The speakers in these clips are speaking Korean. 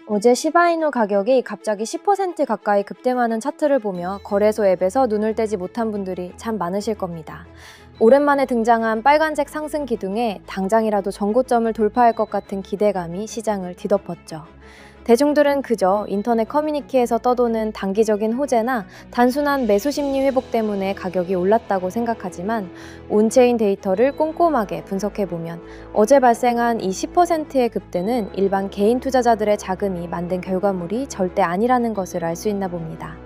어제 시바이누 가격이 갑자기 10% 가까이 급등하는 차트를 보며 거래소 앱에서 눈을 떼지 못한 분들이 참 많으실 겁니다. 오랜만에 등장한 빨간색 상승 기둥에 당장이라도 전고점을 돌파할 것 같은 기대감이 시장을 뒤덮었죠. 대중들은 그저 인터넷 커뮤니티에서 떠도는 단기적인 호재나 단순한 매수 심리 회복 때문에 가격이 올랐다고 생각하지만 온체인 데이터를 꼼꼼하게 분석해보면 어제 발생한 이 10%의 급등은 일반 개인 투자자들의 자금이 만든 결과물이 절대 아니라는 것을 알 수 있나 봅니다.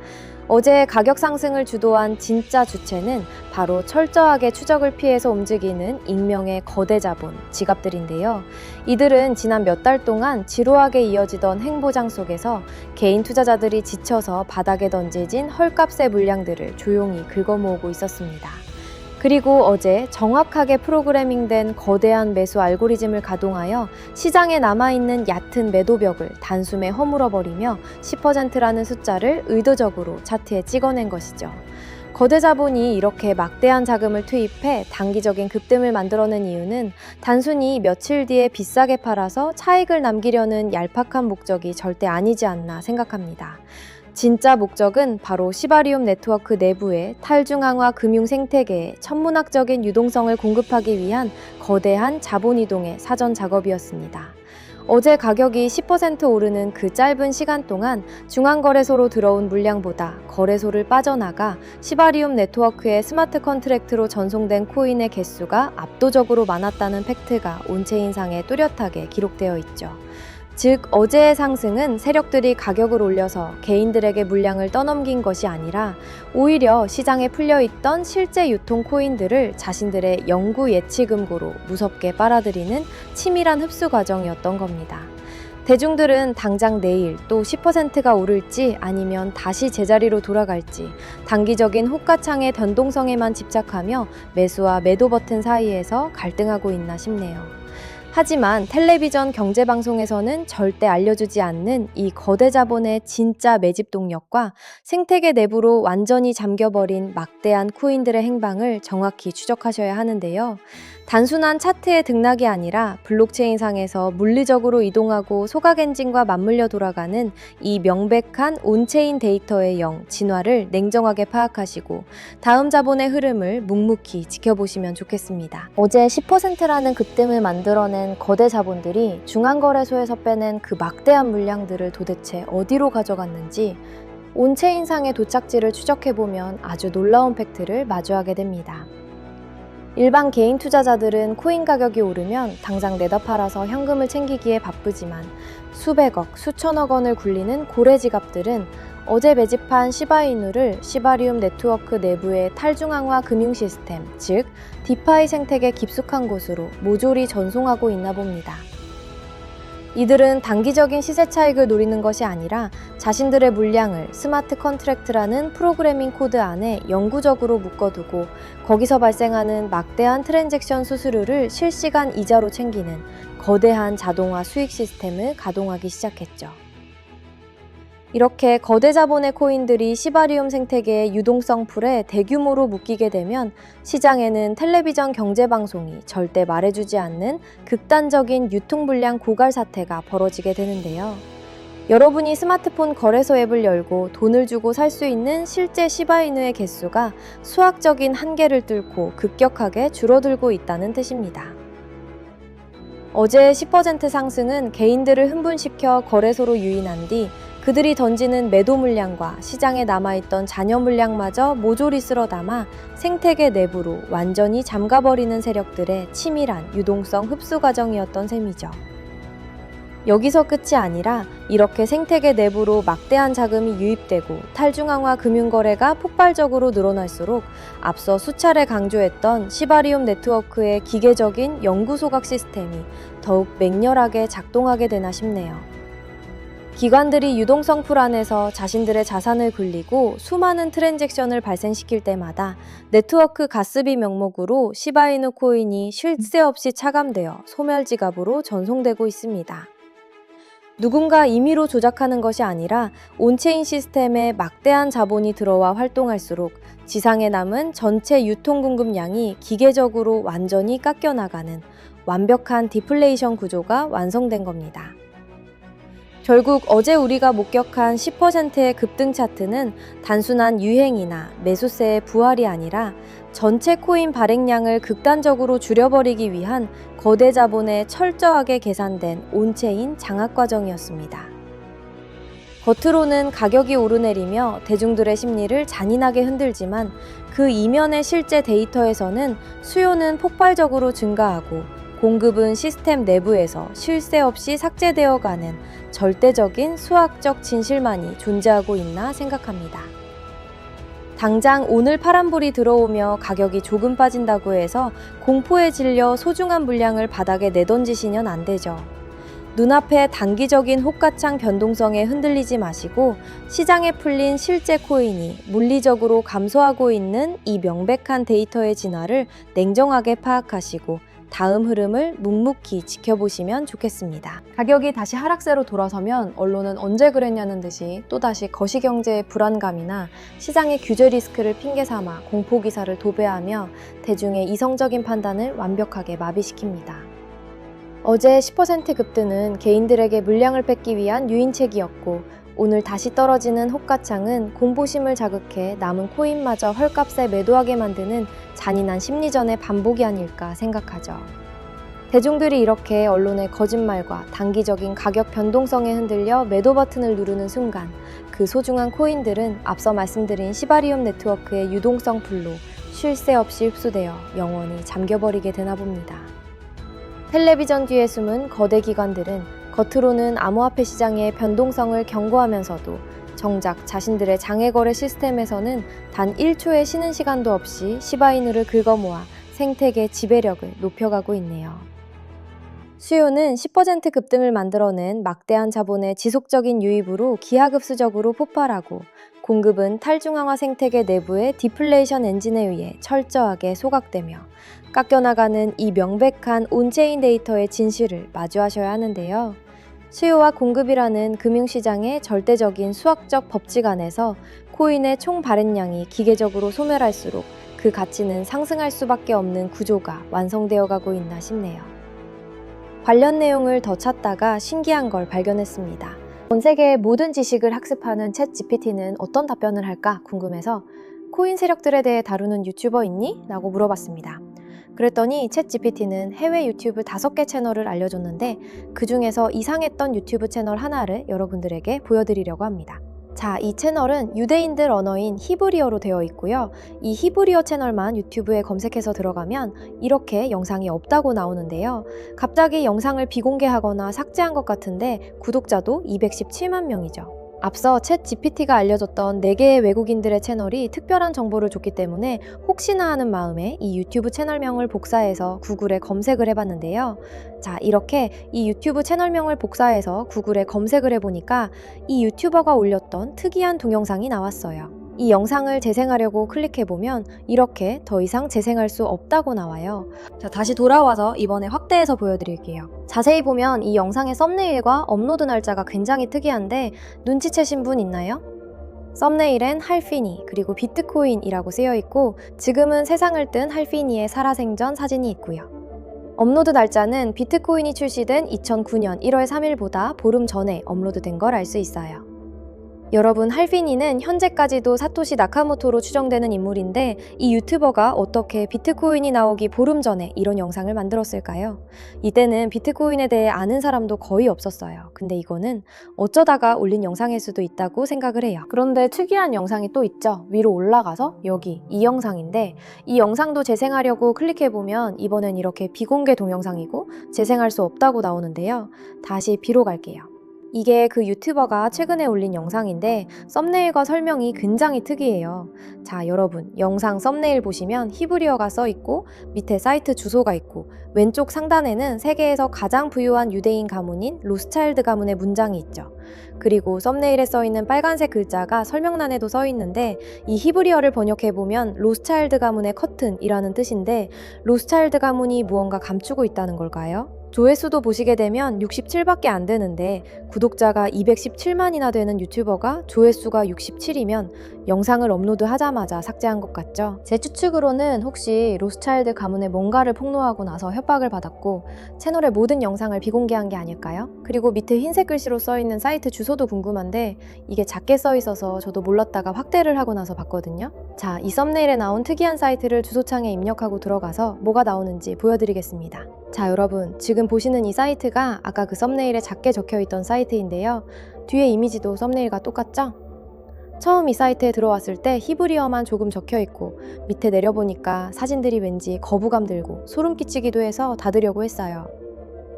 어제 가격 상승을 주도한 진짜 주체는 바로 철저하게 추적을 피해서 움직이는 익명의 거대 자본, 지갑들인데요. 이들은 지난 몇 달 동안 지루하게 이어지던 행보장 속에서 개인 투자자들이 지쳐서 바닥에 던져진 헐값의 물량들을 조용히 긁어모으고 있었습니다. 그리고 어제 정확하게 프로그래밍된 거대한 매수 알고리즘을 가동하여 시장에 남아있는 얕은 매도벽을 단숨에 허물어버리며 10%라는 숫자를 의도적으로 차트에 찍어낸 것이죠. 거대 자본이 이렇게 막대한 자금을 투입해 단기적인 급등을 만들어낸 이유는 단순히 며칠 뒤에 비싸게 팔아서 차익을 남기려는 얄팍한 목적이 절대 아니지 않나 생각합니다. 진짜 목적은 바로 시바리움 네트워크 내부의 탈중앙화 금융 생태계에 천문학적인 유동성을 공급하기 위한 거대한 자본 이동의 사전 작업이었습니다. 어제 가격이 10% 오르는 그 짧은 시간 동안 중앙거래소로 들어온 물량보다 거래소를 빠져나가 시바리움 네트워크의 스마트 컨트랙트로 전송된 코인의 개수가 압도적으로 많았다는 팩트가 온체인상에 뚜렷하게 기록되어 있죠. 즉, 어제의 상승은 세력들이 가격을 올려서 개인들에게 물량을 떠넘긴 것이 아니라 오히려 시장에 풀려있던 실제 유통 코인들을 자신들의 영구 예치금고로 무섭게 빨아들이는 치밀한 흡수 과정이었던 겁니다. 대중들은 당장 내일 또 10%가 오를지 아니면 다시 제자리로 돌아갈지 단기적인 호가창의 변동성에만 집착하며 매수와 매도 버튼 사이에서 갈등하고 있나 싶네요. 하지만 텔레비전 경제방송에서는 절대 알려주지 않는 이 거대 자본의 진짜 매집 동력과 생태계 내부로 완전히 잠겨버린 막대한 코인들의 행방을 정확히 추적하셔야 하는데요. 단순한 차트의 등락이 아니라 블록체인상에서 물리적으로 이동하고 소각 엔진과 맞물려 돌아가는 이 명백한 온체인 데이터의 영, 진화를 냉정하게 파악하시고 다음 자본의 흐름을 묵묵히 지켜보시면 좋겠습니다. 어제 10%라는 급등을 만들어낸 거대 자본들이 중앙거래소에서 빼낸 그 막대한 물량들을 도대체 어디로 가져갔는지 온체인상의 도착지를 추적해보면 아주 놀라운 팩트를 마주하게 됩니다. 일반 개인 투자자들은 코인 가격이 오르면 당장 내다 팔아서 현금을 챙기기에 바쁘지만 수백억, 수천억 원을 굴리는 고래 지갑들은 어제 매집한 시바이누를 시바리움 네트워크 내부의 탈중앙화 금융 시스템, 즉 디파이 생태계 깊숙한 곳으로 모조리 전송하고 있나 봅니다. 이들은 단기적인 시세 차익을 노리는 것이 아니라 자신들의 물량을 스마트 컨트랙트라는 프로그래밍 코드 안에 영구적으로 묶어두고 거기서 발생하는 막대한 트랜잭션 수수료를 실시간 이자로 챙기는 거대한 자동화 수익 시스템을 가동하기 시작했죠. 이렇게 거대 자본의 코인들이 시바리움 생태계의 유동성 풀에 대규모로 묶이게 되면 시장에는 텔레비전 경제방송이 절대 말해주지 않는 극단적인 유통불량 고갈 사태가 벌어지게 되는데요. 여러분이 스마트폰 거래소 앱을 열고 돈을 주고 살 수 있는 실제 시바이누의 개수가 수학적인 한계를 뚫고 급격하게 줄어들고 있다는 뜻입니다. 어제의 10% 상승은 개인들을 흥분시켜 거래소로 유인한 뒤 그들이 던지는 매도 물량과 시장에 남아있던 잔여 물량마저 모조리 쓸어 담아 생태계 내부로 완전히 잠가버리는 세력들의 치밀한 유동성 흡수 과정이었던 셈이죠. 여기서 끝이 아니라 이렇게 생태계 내부로 막대한 자금이 유입되고 탈중앙화 금융거래가 폭발적으로 늘어날수록 앞서 수차례 강조했던 시바리움 네트워크의 기계적인 영구소각 시스템이 더욱 맹렬하게 작동하게 되나 싶네요. 기관들이 유동성 풀 안에서 자신들의 자산을 굴리고 수많은 트랜잭션을 발생시킬 때마다 네트워크 가스비 명목으로 시바이누 코인이 쉴 새 없이 차감되어 소멸지갑으로 전송되고 있습니다. 누군가 임의로 조작하는 것이 아니라 온체인 시스템에 막대한 자본이 들어와 활동할수록 지상에 남은 전체 유통 공급량이 기계적으로 완전히 깎여나가는 완벽한 디플레이션 구조가 완성된 겁니다. 결국 어제 우리가 목격한 10%의 급등 차트는 단순한 유행이나 매수세의 부활이 아니라 전체 코인 발행량을 극단적으로 줄여버리기 위한 거대 자본의 철저하게 계산된 온체인 장악 과정이었습니다. 겉으로는 가격이 오르내리며 대중들의 심리를 잔인하게 흔들지만 그 이면의 실제 데이터에서는 수요는 폭발적으로 증가하고 공급은 시스템 내부에서 쉴 새 없이 삭제되어 가는 절대적인 수학적 진실만이 존재하고 있나 생각합니다. 당장 오늘 파란불이 들어오며 가격이 조금 빠진다고 해서 공포에 질려 소중한 물량을 바닥에 내던지시면 안 되죠. 눈앞에 단기적인 호가창 변동성에 흔들리지 마시고 시장에 풀린 실제 코인이 물리적으로 감소하고 있는 이 명백한 데이터의 진화를 냉정하게 파악하시고 다음 흐름을 묵묵히 지켜보시면 좋겠습니다. 가격이 다시 하락세로 돌아서면 언론은 언제 그랬냐는 듯이 또다시 거시경제의 불안감이나 시장의 규제 리스크를 핑계삼아 공포기사를 도배하며 대중의 이성적인 판단을 완벽하게 마비시킵니다. 어제 10% 급등은 개인들에게 물량을 뺏기 위한 유인책이었고 오늘 다시 떨어지는 호가창은 공포심을 자극해 남은 코인마저 헐값에 매도하게 만드는 잔인한 심리전의 반복이 아닐까 생각하죠. 대중들이 이렇게 언론의 거짓말과 단기적인 가격 변동성에 흔들려 매도 버튼을 누르는 순간 그 소중한 코인들은 앞서 말씀드린 시바리움 네트워크의 유동성 풀로 쉴 새 없이 흡수되어 영원히 잠겨버리게 되나 봅니다. 텔레비전 뒤에 숨은 거대 기관들은 겉으로는 암호화폐 시장의 변동성을 경고하면서도 정작 자신들의 장외거래 시스템에서는 단 1초의 쉬는 시간도 없이 시바이누를 긁어모아 생태계 지배력을 높여가고 있네요. 수요는 10% 급등을 만들어낸 막대한 자본의 지속적인 유입으로 기하급수적으로 폭발하고 공급은 탈중앙화 생태계 내부의 디플레이션 엔진에 의해 철저하게 소각되며 깎여나가는 이 명백한 온체인 데이터의 진실을 마주하셔야 하는데요. 수요와 공급이라는 금융시장의 절대적인 수학적 법칙 안에서 코인의 총 발행량이 기계적으로 소멸할수록 그 가치는 상승할 수밖에 없는 구조가 완성되어 가고 있나 싶네요. 관련 내용을 더 찾다가 신기한 걸 발견했습니다. 전 세계의 모든 지식을 학습하는 챗 GPT는 어떤 답변을 할까 궁금해서 코인 세력들에 대해 다루는 유튜버 있니? 라고 물어봤습니다. 그랬더니 챗 GPT는 해외 유튜브 5개 채널을 알려줬는데 그 중에서 이상했던 유튜브 채널 하나를 여러분들에게 보여드리려고 합니다. 자, 이 채널은 유대인들 언어인 히브리어로 되어 있고요. 이 히브리어 채널만 유튜브에 검색해서 들어가면 이렇게 영상이 없다고 나오는데요. 갑자기 영상을 비공개하거나 삭제한 것 같은데 구독자도 217만 명이죠. 앞서 챗 GPT가 알려줬던 4개의 외국인들의 채널이 특별한 정보를 줬기 때문에 혹시나 하는 마음에 이 유튜브 채널명을 복사해서 구글에 검색을 해봤는데요. 자, 이렇게 이 유튜브 채널명을 복사해서 구글에 검색을 해보니까 이 유튜버가 올렸던 특이한 동영상이 나왔어요. 이 영상을 재생하려고 클릭해보면 이렇게 더 이상 재생할 수 없다고 나와요. 자, 다시 돌아와서 이번에 확대해서 보여드릴게요. 자세히 보면 이 영상의 썸네일과 업로드 날짜가 굉장히 특이한데 눈치채신 분 있나요? 썸네일엔 할피니 그리고 비트코인이라고 쓰여있고 지금은 세상을 뜬 할피니의 살아생전 사진이 있고요. 업로드 날짜는 비트코인이 출시된 2009년 1월 3일보다 보름 전에 업로드된 걸 알 수 있어요. 여러분, 할피니는 현재까지도 사토시 나카모토로 추정되는 인물인데 이 유튜버가 어떻게 비트코인이 나오기 보름 전에 이런 영상을 만들었을까요? 이때는 비트코인에 대해 아는 사람도 거의 없었어요. 근데 이거는 어쩌다가 올린 영상일 수도 있다고 생각을 해요. 그런데 특이한 영상이 또 있죠. 위로 올라가서 여기 이 영상인데 이 영상도 재생하려고 클릭해보면 이번엔 이렇게 비공개 동영상이고 재생할 수 없다고 나오는데요. 다시 B로 갈게요. 이게 그 유튜버가 최근에 올린 영상인데 썸네일과 설명이 굉장히 특이해요. 자, 여러분, 영상 썸네일 보시면 히브리어가 써있고 밑에 사이트 주소가 있고 왼쪽 상단에는 세계에서 가장 부유한 유대인 가문인 로스차일드 가문의 문장이 있죠. 그리고 썸네일에 써있는 빨간색 글자가 설명란에도 써있는데 이 히브리어를 번역해보면 로스차일드 가문의 커튼이라는 뜻인데 로스차일드 가문이 무언가 감추고 있다는 걸까요? 조회수도 보시게 되면 67밖에 안 되는데 구독자가 217만이나 되는 유튜버가 조회수가 67이면 영상을 업로드하자마자 삭제한 것 같죠? 제 추측으로는 혹시 로스차일드 가문에 뭔가를 폭로하고 나서 협박을 받았고 채널의 모든 영상을 비공개한 게 아닐까요? 그리고 밑에 흰색 글씨로 써있는 사이트 주소도 궁금한데 이게 작게 써있어서 저도 몰랐다가 확대를 하고 나서 봤거든요. 자, 이 썸네일에 나온 특이한 사이트를 주소창에 입력하고 들어가서 뭐가 나오는지 보여드리겠습니다. 자, 여러분 지금 보시는 이 사이트가 아까 그 썸네일에 작게 적혀있던 사이트인데요. 뒤에 이미지도 썸네일과 똑같죠? 처음 이 사이트에 들어왔을 때 히브리어만 조금 적혀있고 밑에 내려보니까 사진들이 왠지 거부감 들고 소름 끼치기도 해서 닫으려고 했어요.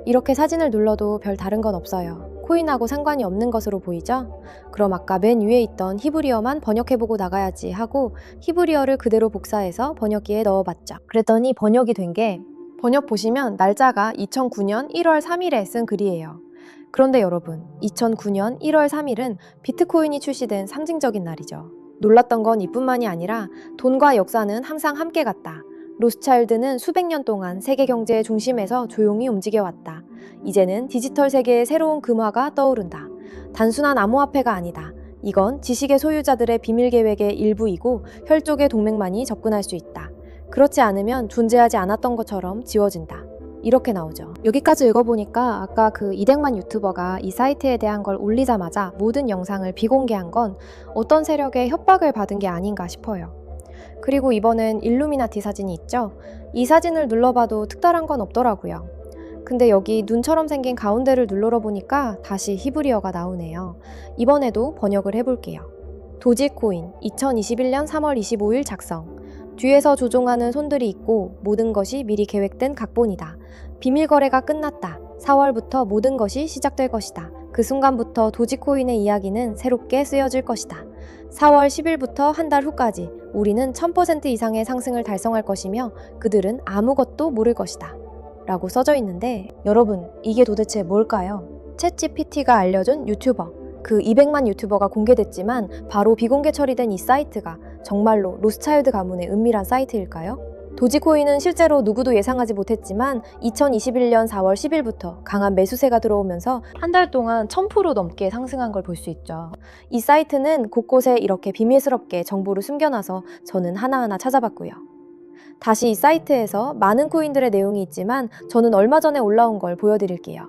이렇게 사진을 눌러도 별 다른 건 없어요. 코인하고 상관이 없는 것으로 보이죠? 그럼 아까 맨 위에 있던 히브리어만 번역해보고 나가야지 하고 히브리어를 그대로 복사해서 번역기에 넣어봤죠. 그랬더니 번역이 된 게 번역 보시면 날짜가 2009년 1월 3일에 쓴 글이에요. 그런데 여러분, 2009년 1월 3일은 비트코인이 출시된 상징적인 날이죠. 놀랐던 건 이뿐만이 아니라 돈과 역사는 항상 함께 갔다. 로스차일드는 수백 년 동안 세계 경제의 중심에서 조용히 움직여왔다. 이제는 디지털 세계의 새로운 금화가 떠오른다. 단순한 암호화폐가 아니다. 이건 지식의 소유자들의 비밀 계획의 일부이고 혈족의 동맹만이 접근할 수 있다. 그렇지 않으면 존재하지 않았던 것처럼 지워진다. 이렇게 나오죠. 여기까지 읽어보니까 아까 그 200만 유튜버가 이 사이트에 대한 걸 올리자마자 모든 영상을 비공개한 건 어떤 세력의 협박을 받은 게 아닌가 싶어요. 그리고 이번엔 일루미나티 사진이 있죠? 이 사진을 눌러봐도 특별한 건 없더라고요. 근데 여기 눈처럼 생긴 가운데를 눌러보니까 다시 히브리어가 나오네요. 이번에도 번역을 해볼게요. 도지코인 2021년 3월 25일 작성. 뒤에서 조종하는 손들이 있고 모든 것이 미리 계획된 각본이다. 비밀 거래가 끝났다. 4월부터 모든 것이 시작될 것이다. 그 순간부터 도지코인의 이야기는 새롭게 쓰여질 것이다. 4월 10일부터 한 달 후까지 우리는 1000% 이상의 상승을 달성할 것이며 그들은 아무것도 모를 것이다. 라고 써져 있는데 여러분, 이게 도대체 뭘까요? 챗GPT가 알려준 유튜버. 그 200만 유튜버가 공개됐지만 바로 비공개 처리된 이 사이트가 정말로 로스차일드 가문의 은밀한 사이트일까요? 도지코인은 실제로 누구도 예상하지 못했지만 2021년 4월 10일부터 강한 매수세가 들어오면서 한 달 동안 1000% 넘게 상승한 걸 볼 수 있죠. 이 사이트는 곳곳에 이렇게 비밀스럽게 정보를 숨겨놔서 저는 하나하나 찾아봤고요. 다시 이 사이트에서 많은 코인들의 내용이 있지만 저는 얼마 전에 올라온 걸 보여드릴게요.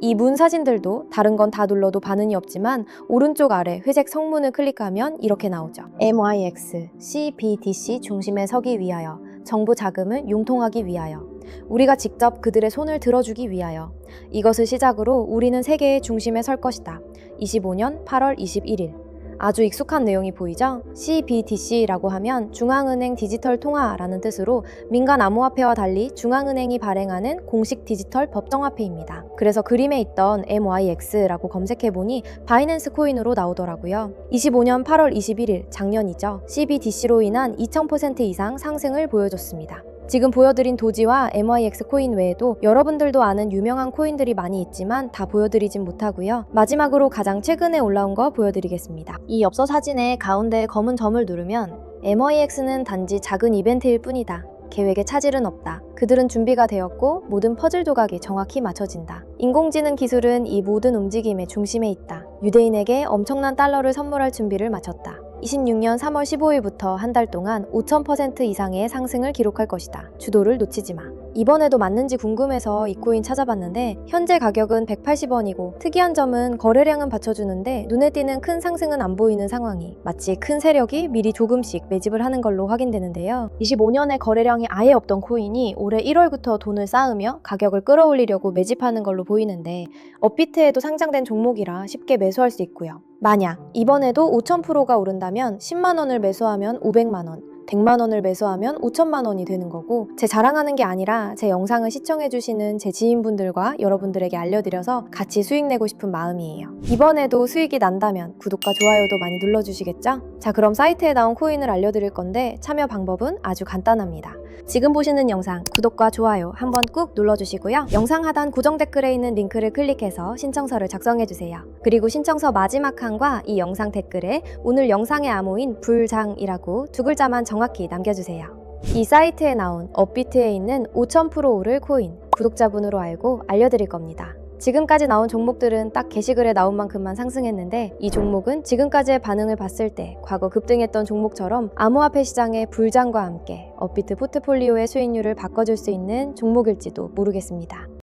이 문 사진들도 다른 건 다 눌러도 반응이 없지만 오른쪽 아래 회색 성문을 클릭하면 이렇게 나오죠. MYX, CBDC 중심에 서기 위하여, 정부 자금을 융통하기 위하여, 우리가 직접 그들의 손을 들어주기 위하여, 이것을 시작으로 우리는 세계의 중심에 설 것이다. 25년 8월 21일. 아주 익숙한 내용이 보이죠? CBDC라고 하면 중앙은행 디지털 통화라는 뜻으로 민간 암호화폐와 달리 중앙은행이 발행하는 공식 디지털 법정화폐입니다. 그래서 그림에 있던 MYX라고 검색해보니 바이낸스 코인으로 나오더라고요. 25년 8월 21일, 작년이죠. CBDC로 인한 2000% 이상 상승을 보여줬습니다. 지금 보여드린 도지와 MYX 코인 외에도 여러분들도 아는 유명한 코인들이 많이 있지만 다 보여드리진 못하고요. 마지막으로 가장 최근에 올라온 거 보여드리겠습니다. 이 엽서 사진의 가운데 검은 점을 누르면 MYX는 단지 작은 이벤트일 뿐이다. 계획에 차질은 없다. 그들은 준비가 되었고 모든 퍼즐 조각이 정확히 맞춰진다. 인공지능 기술은 이 모든 움직임의 중심에 있다. 유대인에게 엄청난 달러를 선물할 준비를 마쳤다. 26년 3월 15일부터 한 달 동안 5000% 이상의 상승을 기록할 것이다. 주도를 놓치지 마. 이번에도 맞는지 궁금해서 이 코인 찾아봤는데 현재 가격은 180원이고 특이한 점은 거래량은 받쳐주는데 눈에 띄는 큰 상승은 안 보이는 상황이 마치 큰 세력이 미리 조금씩 매집을 하는 걸로 확인되는데요. 25년에 거래량이 아예 없던 코인이 올해 1월부터 돈을 쌓으며 가격을 끌어올리려고 매집하는 걸로 보이는데 업비트에도 상장된 종목이라 쉽게 매수할 수 있고요. 만약 이번에도 5000%가 오른다면 10만원을 매수하면 500만원, 100만원을 매수하면 5천만원이 되는 거고 제 자랑하는 게 아니라 제 영상을 시청해주시는 제 지인분들과 여러분들에게 알려드려서 같이 수익 내고 싶은 마음이에요. 이번에도 수익이 난다면 구독과 좋아요도 많이 눌러주시겠죠? 자, 그럼 사이트에 나온 코인을 알려드릴 건데 참여 방법은 아주 간단합니다. 지금 보시는 영상 구독과 좋아요 한번 꾹 눌러주시고요. 영상 하단 고정 댓글에 있는 링크를 클릭해서 신청서를 작성해주세요. 그리고 신청서 마지막 칸과 이 영상 댓글에 오늘 영상의 암호인 불장이라고 두 글자만 정확히 남겨주세요. 이 사이트에 나온 업비트에 있는 5000% 오를 코인 구독자분으로 알고 알려드릴 겁니다. 지금까지 나온 종목들은 딱 게시글에 나온 만큼만 상승했는데 이 종목은 지금까지의 반응을 봤을 때 과거 급등했던 종목처럼 암호화폐 시장의 불장과 함께 업비트 포트폴리오의 수익률을 바꿔줄 수 있는 종목일지도 모르겠습니다.